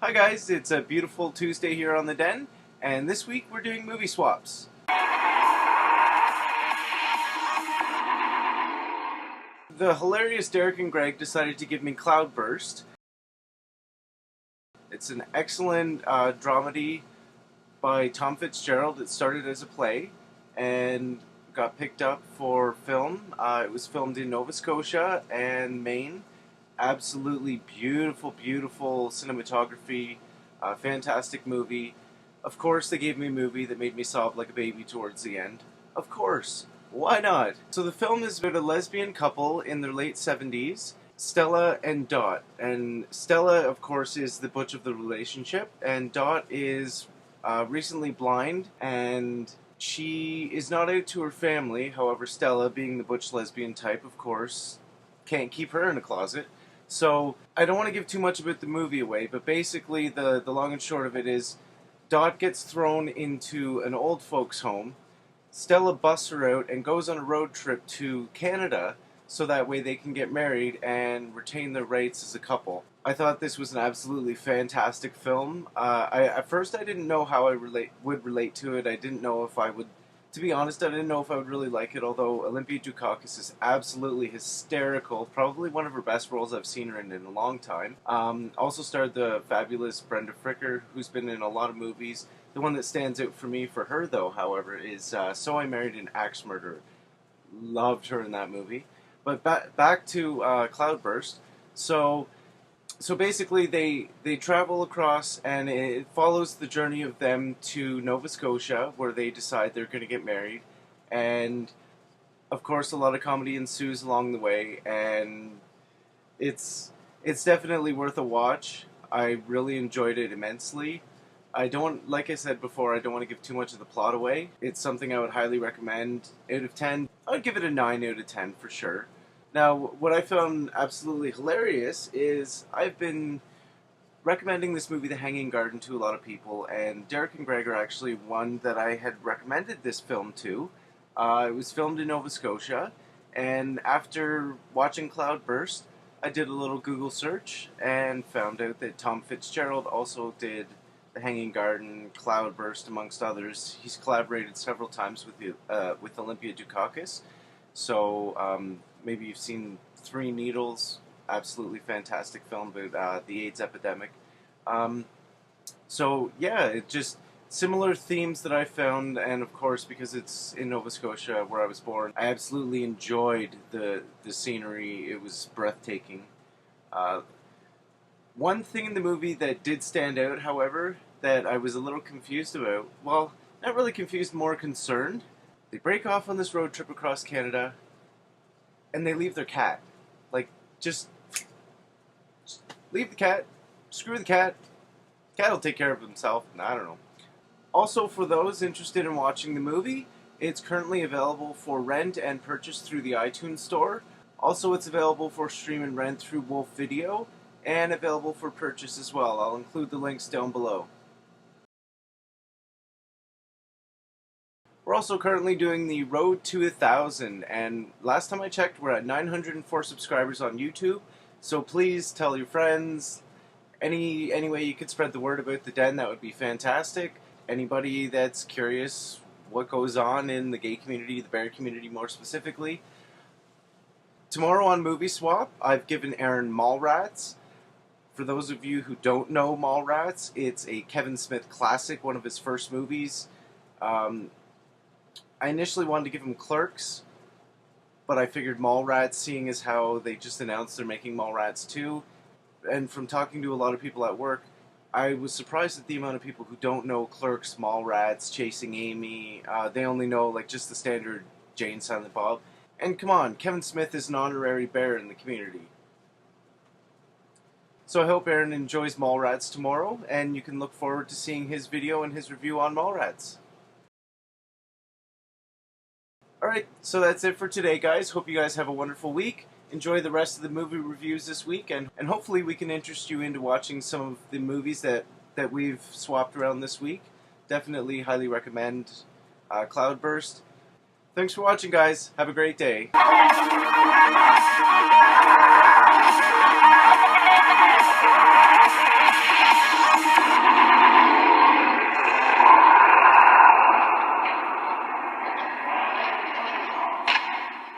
Hi guys, it's a beautiful Tuesday here on The Den, and this week we're doing movie swaps. The hilarious Derek and Greg decided to give me Cloudburst. It's an excellent dramedy by Tom Fitzgerald. It started as a play and got picked up for film. It was filmed in Nova Scotia and Maine. Absolutely beautiful, beautiful cinematography. Fantastic movie. Of course, they gave me a movie that made me sob like a baby towards the end. Of course. Why not? So the film is about a lesbian couple in their late 70s, Stella and Dot. And Stella, of course, is the butch of the relationship, and Dot is recently blind, and she is not out to her family. However, Stella, being the butch lesbian type, of course, can't keep her in a closet. So, I don't want to give too much about the movie away, but basically the long and short of it is Dot gets thrown into an old folks' home. Stella busts her out and goes on a road trip to Canada so that way they can get married and retain their rights as a couple. I thought this was an absolutely fantastic film. At first I didn't know how I would relate to it. I didn't know if I would, to be honest, I didn't know if I would really like it, although Olympia Dukakis is absolutely hysterical. Probably one of her best roles I've seen her in a long time. Also starred the fabulous Brenda Fricker, who's been in a lot of movies. The one that stands out for me for her, though, however, is So I Married an Axe Murderer. Loved her in that movie. But back to Cloudburst. So basically they travel across, and it follows the journey of them to Nova Scotia, where they decide they're going to get married. And, of course, a lot of comedy ensues along the way, and it's definitely worth a watch. I really enjoyed it immensely. Like I said before, I don't want to give too much of the plot away. It's something I would highly recommend. Out of 10, I would give it a 9 out of 10 for sure. Now, what I found absolutely hilarious is I've been recommending this movie, The Hanging Garden, to a lot of people, and Derek and Greg are actually one that I had recommended this film to. It was filmed in Nova Scotia, and after watching Cloudburst, I did a little Google search and found out that Tom Fitzgerald also did The Hanging Garden, Cloudburst, amongst others. He's collaborated several times with Olympia Dukakis. So maybe you've seen Three Needles, absolutely fantastic film about the AIDS epidemic. So yeah, it just similar themes that I found, and of course because it's in Nova Scotia where I was born, I absolutely enjoyed the scenery. It was breathtaking. One thing in the movie that did stand out, however, that I was a little confused about, well, not really confused, more concerned. They break off on this road trip across Canada, and they leave their cat. Like, just leave the cat, screw the cat, cat will take care of himself, I don't know. Also, for those interested in watching the movie, it's currently available for rent and purchase through the iTunes store. Also, it's available for stream and rent through Wolfe Video, and available for purchase as well. I'll include the links down below. We're also currently doing the Road to 1,000, and last time I checked, we're at 904 subscribers on YouTube, so please tell your friends. Any way you could spread the word about The Den, that would be fantastic. Anybody that's curious what goes on in the gay community, the bear community more specifically. Tomorrow on Movie Swap, I've given Aaron Mallrats. For those of you who don't know Mallrats, it's a Kevin Smith classic, one of his first movies. I initially wanted to give him Clerks, but I figured Mallrats, seeing as how they just announced they're making Mallrats 2, and from talking to a lot of people at work, I was surprised at the amount of people who don't know Clerks, Mallrats, Chasing Amy. They only know like just the standard Jane, Silent Bob. And come on, Kevin Smith is an honorary bear in the community. So I hope Aaron enjoys Mallrats tomorrow, and you can look forward to seeing his video and his review on Mallrats. Alright, so that's it for today, guys. Hope you guys have a wonderful week. Enjoy the rest of the movie reviews this week, and hopefully we can interest you into watching some of the movies that we've swapped around this week. Definitely highly recommend Cloudburst. Thanks for watching, guys. Have a great day.